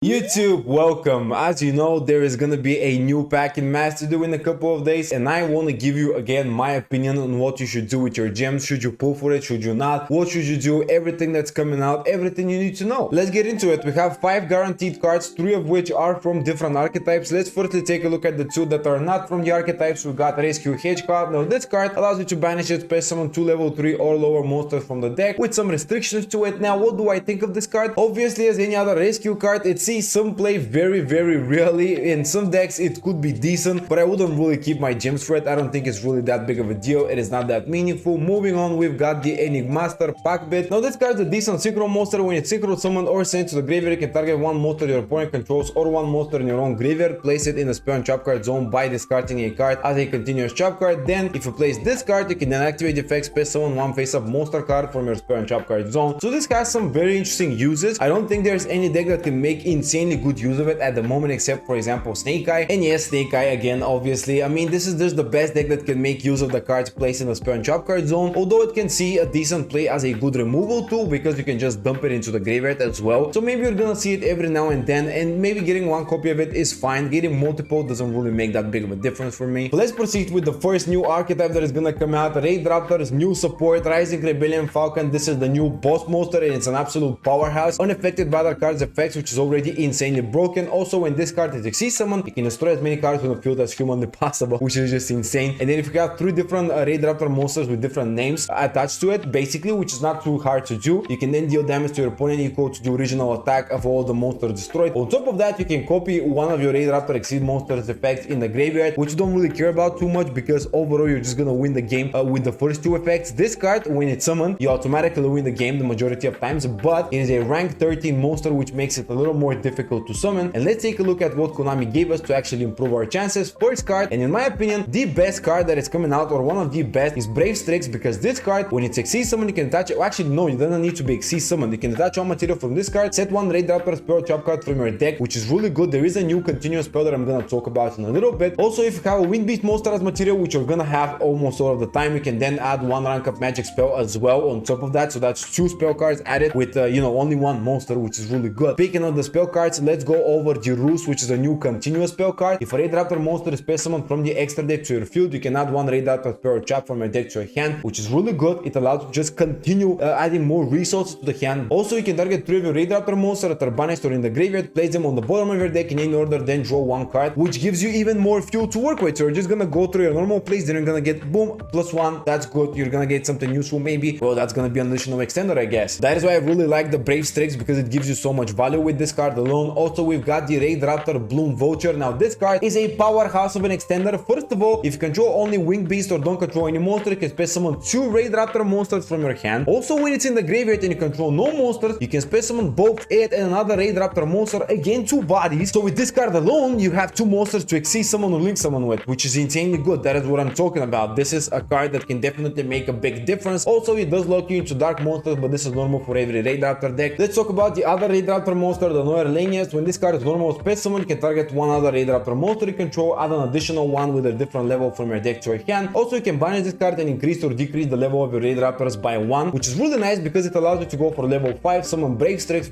YouTube, welcome. As you know, there is gonna be a new pack in Master Duel in a couple of days, and I want to give you again my opinion on what you should do with your gems. Should you pull for it? Should you not? What should you do? Everything that's coming out, everything you need to know. Let's get into it. We have 5 guaranteed cards, 3 of which are from different archetypes. Let's firstly take a look at the 2 that are not from the archetypes. We got Rescue Hedge card. Now this card allows you to banish it, special summon 2 level 3 or lower monsters from the deck with some restrictions to it. Now what do I think of this card? Obviously, as any other rescue card, it's some play very rarely. In some decks it could be decent, but I wouldn't really keep my gems for it. I don't think it's really that big of a deal. It is not that meaningful. Moving on, we've got the Enn Master pack bit. Now this card is a decent synchro monster. When it's synchro summoned or sent to the graveyard, you can target one monster your opponent controls or one monster in your own graveyard, place it in the spell and trap card zone by discarding a card as a continuous trap card. Then if you place this card, you can then activate the effect, special summon one face-up monster card from your spell and trap card zone. So this has some very interesting uses. I don't think there's any deck that can make insanely good use of it at the moment, except for example Snake Eye. And yes, Snake Eye again, obviously. I mean, this is just the best deck that can make use of the cards placed in the spell and trap card zone, although it can see a decent play as a good removal tool because you can just dump it into the graveyard as well. So maybe you're gonna see it every now and then, and maybe getting one copy of it is fine. Getting multiple doesn't really make that big of a difference for me. So let's proceed with the first new archetype that is gonna come out. Raid Raptor's new support, Rising Rebellion Falcon. This is the new boss monster and it's an absolute powerhouse, unaffected by the card's effects, which is already insanely broken. Also, when this card is succeed summon, you can destroy as many cards from the field as humanly possible, which is just insane. And then if you have 3 different Raid Raptor monsters with different names attached to it, basically, which is not too hard to do, you can then deal damage to your opponent equal to the original attack of all the monsters destroyed. On top of that, you can copy one of your Raid Raptor Exceed monsters effects in the graveyard, which you don't really care about too much because overall you're just gonna win the game with the first 2 effects. This card, when it's summoned, you automatically win the game the majority of times, but it is a rank 13 monster, which makes it a little more difficult to summon. And let's take a look at what Konami gave us to actually improve our chances. First card, and in my opinion the best card that is coming out, or one of the best, is Brave Strix, because this card, when it's Exceed Summon, you can attach it. Well, actually no, you don't need to be Exceed Summon. You can attach one material from this card, set one Raid Raptor spell trap card from your deck, which is really good. There is a new continuous spell that I'm gonna talk about in a little bit. Also, if you have a Wind Beast monster as material, which you're gonna have almost all of the time, you can then add one rank up magic spell as well on top of that. So that's 2 spell cards added with only one monster, which is really good. Speaking of the spell cards, let's go over the Roost, which is a new continuous spell card. If a Raid Raptor monster is spell summoned from the extra deck to your field, you can add one Raid Raptor spell or trap from your deck to your hand, which is really good. It allows you to just continue adding more resources to the hand. Also, you can target 3 of your Raid Raptor monster that are banished or in the graveyard, place them on the bottom of your deck in any order, then draw 1 card, which gives you even more fuel to work with. So you're just gonna go through your normal plays, then you're gonna get boom +1. That's good. You're gonna get something useful maybe. Well, that's gonna be an additional extender, I guess. That is why I really like the Brave Strix, because it gives you so much value with this card alone. Also, we've got the Raid Raptor Bloom Vulture. Now this card is a powerhouse of an extender. First of all, if you control only Winged Beast or don't control any monster, you can special summon 2 Raid Raptor monsters from your hand. Also, when it's in the graveyard and you control no monsters, you can special summon both it and another Raid Raptor monster, again 2 bodies. So with this card alone, you have 2 monsters to Exceed Summon or Link Summon with, which is insanely good. That is what I'm talking about. This is a card that can definitely make a big difference. Also, it does lock you into dark monsters, but this is normal for every Raid Raptor deck. Let's talk about the other Raid Raptor monster, the Noir Lanius. When this card is normal special summon, you can target one other Raid Raptor monster you control, add an additional one with a different level from your deck to your hand. Also, you can banish this card and increase or decrease the level of your Raid Raptors by 1, which is really nice because it allows you to go for level 5, summon Brave Strix,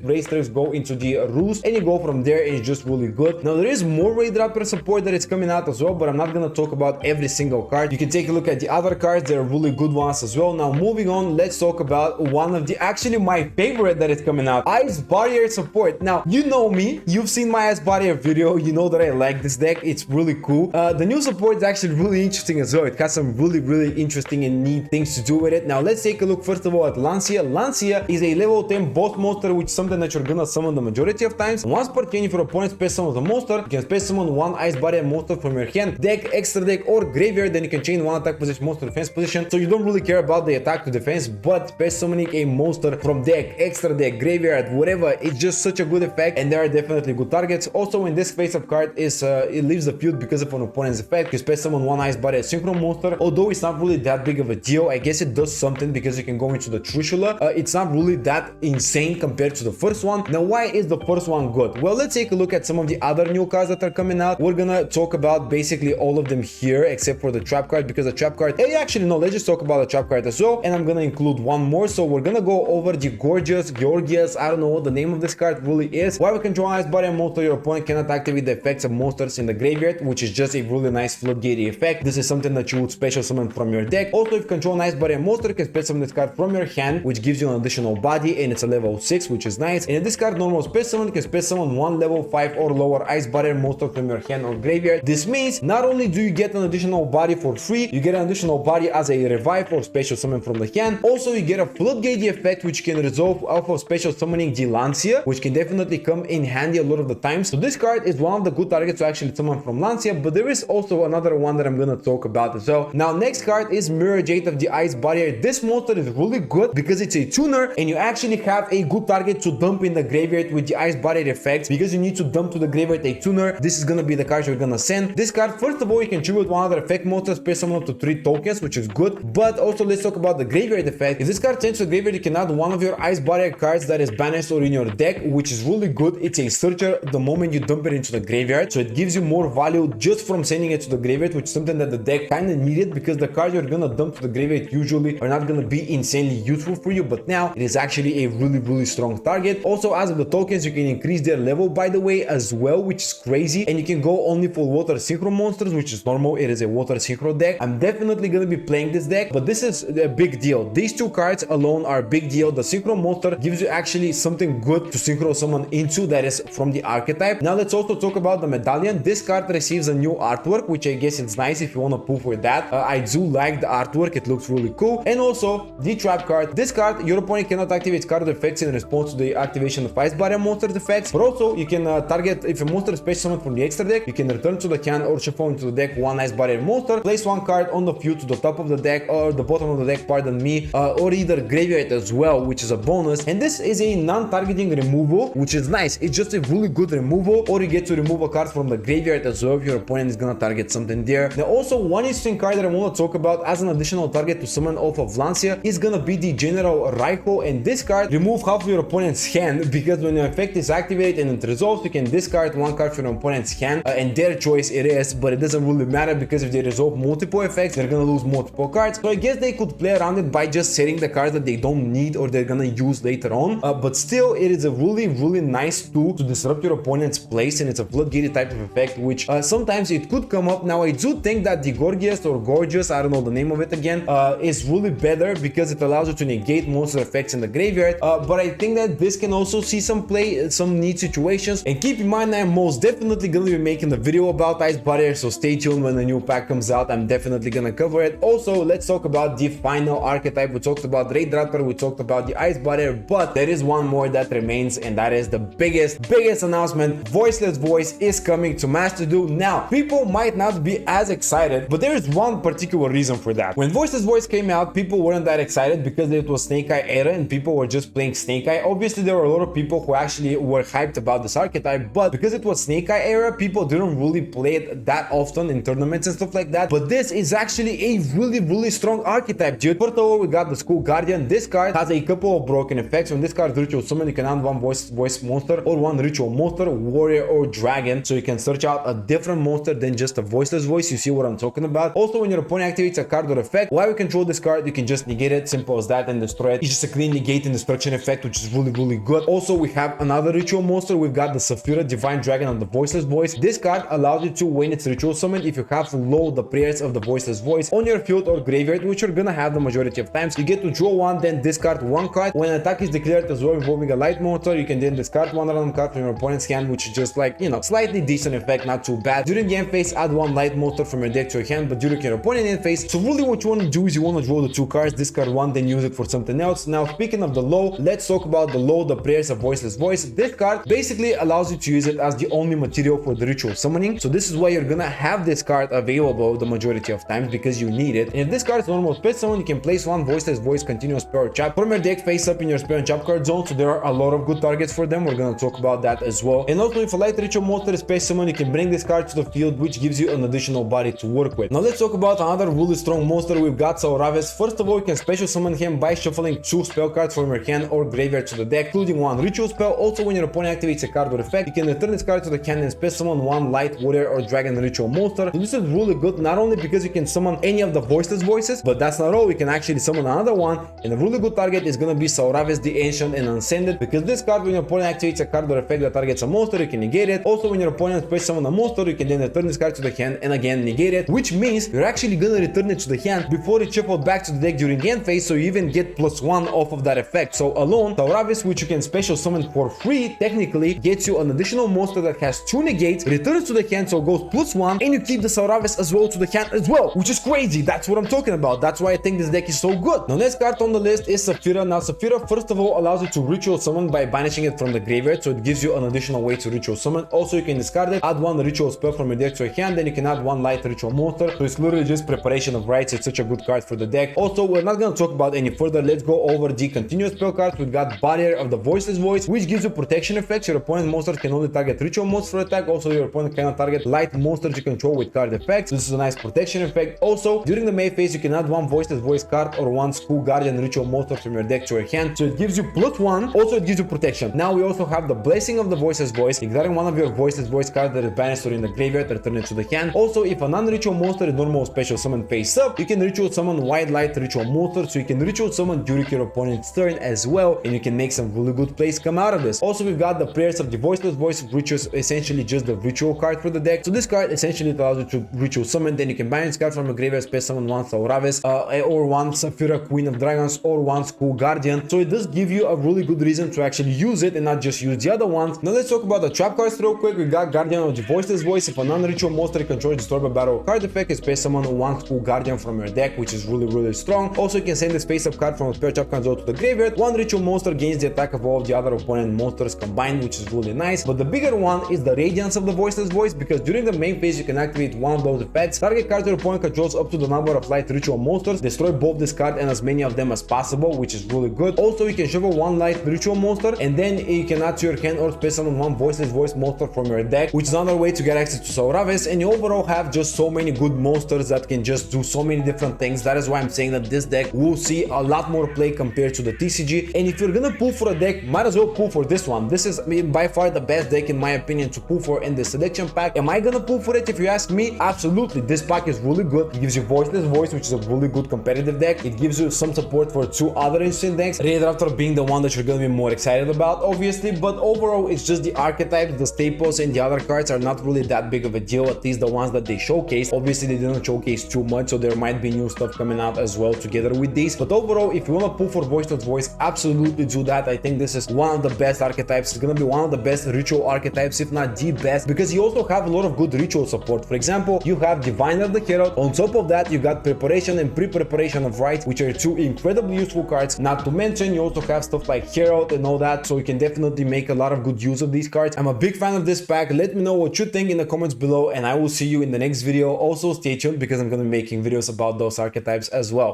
go into the Roost, and you go from there, and it's just really good. Now, there is more Raid Raptor support that is coming out as well, but I'm not gonna talk about every single card. You can take a look at the other cards. They're really good ones as well. Now, moving on, let's talk about one of the, actually my favorite that is coming out, Ice Barrier support. Now, you know me, you've seen my Ice Barrier video, you know that I like this deck. It's really cool. The new support is actually really interesting as well. It has some really interesting and neat things to do with it. Now, let's take a look first of all at Lancia. Lancia is a level 10 boss monster, which is something that you're gonna summon the majority of times. Once per turn, if your opponent special summons a monster, you can special summon 1 Ice Barrier monster from your hand, deck, extra deck, or graveyard. Then you can chain 1 attack position monster defense position. So you don't really care about the attack to defense, but special summoning a monster from deck, extra deck, graveyard, whatever, it's just such a good effect, and there are definitely good targets. Also, when this face-up card is it leaves the field because of an opponent's effect, you special summon 1 Ice Barrier synchro monster. Although it's not really that big of a deal, I guess it does something because you can go into the Trishula. It's not really that insane compared to the first one. Now, why is the first one good? Well, let's take a look at some of the other new cards that are coming out. We're gonna talk about basically all of them here except for the trap card, because the trap card, hey, actually no, let's just talk about the trap card as well, and I'm gonna include one more. So we're gonna go over the Gorgus, I don't know what the name of this card really is, While we control Ice Body and Monster, your opponent cannot activate the effects of monsters in the graveyard, which is just a really nice floodgate effect. This is something that you would special summon from your deck. Also, if you control Ice Body and Monster, you can special summon this card from your hand, which gives you an additional body, and it's a level 6, which is nice. And if this card normal special summon, you can special summon one level 5 or lower Ice Body and Monster from your hand or graveyard. This means not only do you get an additional body for free, you get an additional body as a revive or special summon from the hand. Also, you get a floodgate effect, which can resolve off of special summoning Lancia, which can definitely come in handy a lot of the times. So this card is one of the good targets to actually summon from Lancia, but there is also another one that I'm gonna talk about as well. Now, next card is Mirror Jade of the Ice Barrier. This monster is really good because it's a tuner, and you actually have a good target to dump in the graveyard with the Ice Barrier effects. Because you need to dump to the graveyard a tuner, this is gonna be the card you're gonna send. This card, first of all, you can tribute one other effect monster, special summon up to 3 tokens, which is good. But also, let's talk about the graveyard effect. If this card sends to the graveyard, you can add one of your Ice Barrier cards that is banished or in your deck, which is really good. It's a searcher the moment you dump it into the graveyard, so it gives you more value just from sending it to the graveyard, which is something that the deck kind of needed, because the cards you're gonna dump to the graveyard usually are not gonna be insanely useful for you, but now it is actually a really strong target. Also, as of the tokens, you can increase their level, by the way, as well, which is crazy, and you can go only for water synchro monsters, which is normal. It is a water synchro deck. I'm definitely gonna be playing this deck, but this is a big deal. These two cards alone are a big deal. The synchro monster gives you actually something good to synchro summon into that is from the archetype. Now let's also talk about the medallion. This card receives a new artwork, which I guess it's nice if you want to pull for that. I do like the artwork, it looks really cool. And also the trap card. This card, your opponent cannot activate card effects in response to the activation of Ice Barrier monster effects, but also you can target, if a monster is special summoned from the extra deck, you can return to the hand or shuffle into the deck one Ice Barrier monster, place one card on the field to the top of the deck or the bottom of the deck, pardon me, or either graveyard as well, which is a bonus. And this is a non-targeting removal, which is nice. It's just a really good removal, or you get to remove a card from the graveyard as well if your opponent is gonna target something there. Now also, one interesting card that I want to talk about as an additional target to summon off of Lancia is gonna be the General Raicho, and this card remove half of your opponent's hand, because when the effect is activated and it resolves, you can discard one card from your opponent's hand, and their choice it is, but it doesn't really matter, because if they resolve multiple effects, they're gonna lose multiple cards. So I guess they could play around it by just setting the cards that they don't need or they're gonna use later on, but still it is a really nice tool to disrupt your opponent's place, and it's a floodgate type of effect, which sometimes it could come up. Now I do think that the Gorgus or Gorgus, I don't know the name of it again, is really better because it allows you to negate monster effects in the graveyard, but I think that this can also see some play, some neat situations. And keep in mind, I'm most definitely gonna be making a video about Ice Barrier, so stay tuned. When the new pack comes out, I'm definitely gonna cover it. Also, let's talk about the final archetype. We talked about Raid Raptor, we talked about the Ice Barrier, but there is one more that remains, and that is the biggest announcement. Voiceless Voice is coming to Master Duel. Now, people might not be as excited, but there is one particular reason for that. When Voiceless Voice came out, people weren't that excited because it was Snake Eye era and people were just playing Snake Eye. Obviously, there were a lot of people who actually were hyped about this archetype, but because it was Snake Eye era, people didn't really play it that often in tournaments and stuff like that. But this is actually a really strong archetype, dude. First of all, we got the School Guardian. This card has a couple of broken effects. When this card is ritual summon, you can add one voice monster or one ritual monster, warrior or dragon, so you can search out a different monster than just a Voiceless Voice. You see what I'm talking about? Also, when your opponent activates a card or effect, while you control this card, you can just negate it, simple as that, and destroy it. It's just a clean negate and destruction effect, which is really good. Also, we have another ritual monster. We've got the Safia Divine Dragon of the Voiceless Voice. This card allows you to, when it's ritual summoned, if you have low the prayers of the Voiceless Voice on your field or graveyard, which you're gonna have the majority of times, you get to draw one, then discard one card. When an attack is declared as well involving a light monster, you can then discard one random card from your opponent's hand, which is just like, you know, slightly decent effect, not too bad. During the end phase, add one light monster from your deck to your hand, but during your opponent's end phase, so really what you want to do is you want to draw the 2 cards, discard one, then use it for something else. Now, speaking of the low, let's talk about the low, the prayers of Voiceless Voice. This card basically allows you to use it as the only material for the ritual summoning, so this is why you're gonna have this card available the majority of times, because you need it. And if this card is normal special summon, you can place one Voiceless Voice continuous spell or trap from your deck face up in your spell and trap card zone, so there are a lot of good targets for them. We're gonna talk about that as well. And also, if a light ritual monster is special summon, you can bring this card to the field, which gives you an additional body to work with. Now let's talk about another really strong monster. We've got Sauravis. First of all, you can special summon him by shuffling 2 spell cards from your hand or graveyard to the deck, including one ritual spell. Also, when your opponent activates a card or effect, you can return this card to the hand and special summon one light warrior or dragon ritual monster. So this is really good, not only because you can summon any of the Voiceless Voices, but that's not all. You can actually summon another one, and a really good target is gonna be Sauravis the Ancient and Unended, because this card, when your opponent activates say it's a card or effect that targets a monster, you can negate it. Also, when your opponent special summon a monster, you can then return this card to the hand and again negate it, which means you're actually gonna return it to the hand before it's shuffled back to the deck during end phase, so you even get +1 off of that effect. So alone, Sauravis, which you can special summon for free, technically gets you an additional monster that has 2 negates, returns to the hand, so it goes +1, and you keep the Sauravis as well to the hand as well, which is crazy. That's what I'm talking about. That's why I think this deck is so good. Now, next card on the list is Safia. Now, Safia, first of all, allows you to ritual summon by banishing it from the graveyard, so it gives you an additional way to ritual summon. Also, you can discard it, add 1 ritual spell from your deck to your hand, then you can add 1 light ritual monster. So it's literally just preparation of rights. It's such a good card for the deck. Also, we're not gonna talk about any further. Let's go over the continuous spell cards. We've got Barrier of the Voiceless Voice, which gives you protection effects. Your opponent monster can only target ritual monsters for attack. Also, your opponent cannot target light monsters you control with card effects. This is a nice protection effect. Also, during the main phase, you can add 1 Voiceless Voice card or 1 School Guardian ritual monster from your deck to your hand. So it gives you +1. Also, it gives you protection. Now, we also have the Blessing of the Voiceless Voice. Exile one of your Voiceless Voice cards that is banished or in the graveyard, return it to the hand. Also, if a non-ritual monster is normal special summon face up, you can ritual summon White Light ritual monster, so you can ritual summon during your opponent's turn as well, and you can make some really good plays come out of this. Also, we've got the Prayers of the Voiceless Voice, which is essentially just the ritual card for the deck. So this card essentially allows you to ritual summon, then you can banish this card from a graveyard, special summon 1 Sauravis, or 1 Safia, Queen of Dragons, or 1 School Guardian. So it does give you a really good reason to actually use it and not just use the other ones. Now let's talk about the trap cards real quick. We got Guardian of the Voiceless Voice. If a non-ritual monster controls destroyed by battle card effect, is space summon 1 School Guardian from your deck, which is really strong. Also, you can send the space up card from a spare trap card to the graveyard. 1 ritual monster gains the attack of all of the other opponent monsters combined, which is really nice. But the bigger one is the Radiance of the Voiceless Voice, because during the main phase you can activate one of those effects. Target card your opponent controls up to the number of light ritual monsters. Destroy both this card and as many of them as possible, which is really good. Also, you can shuffle 1 light ritual monster, and then you can add to your hand or space summon 1 Voiceless Voice monster from your deck, which is another way to get access to Sauravis. And you overall have just so many good monsters that can just do so many different things. That is why I'm saying that this deck will see a lot more play compared to the TCG. And if you're gonna pull for a deck, might as well pull for this one. This is, I mean, by far the best deck in my opinion to pull for in the selection pack. Am I gonna pull for it? If you ask me, absolutely. This pack is really good. It gives you Voiceless Voice, which is a really good competitive deck. It gives you some support for 2 other instant decks, Raid Raptor being the one that you're gonna be more excited about, obviously. But overall, it's just the archetypes, the staples, and the other cards are not really that big of a deal, at least the ones that they showcase. Obviously, they didn't showcase too much, so there might be new stuff coming out as well together with these. But overall, if you want to pull for Voiceless Voice, absolutely do that. I think this is one of the best archetypes. It's gonna be one of the best ritual archetypes, if not the best, because you also have a lot of good ritual support. For example, you have Diviner the Herald. On top of that, you got Preparation and Pre-Preparation of Rites, which are 2 incredibly useful cards. Not to mention, you also have stuff like Herald and all that, so you can definitely make a lot of good use of these cards. I'm a big fan of this pack. Let me know what you think in the comments below, and I will see you in the next video. Also, stay tuned because I'm gonna be making videos about those archetypes as well.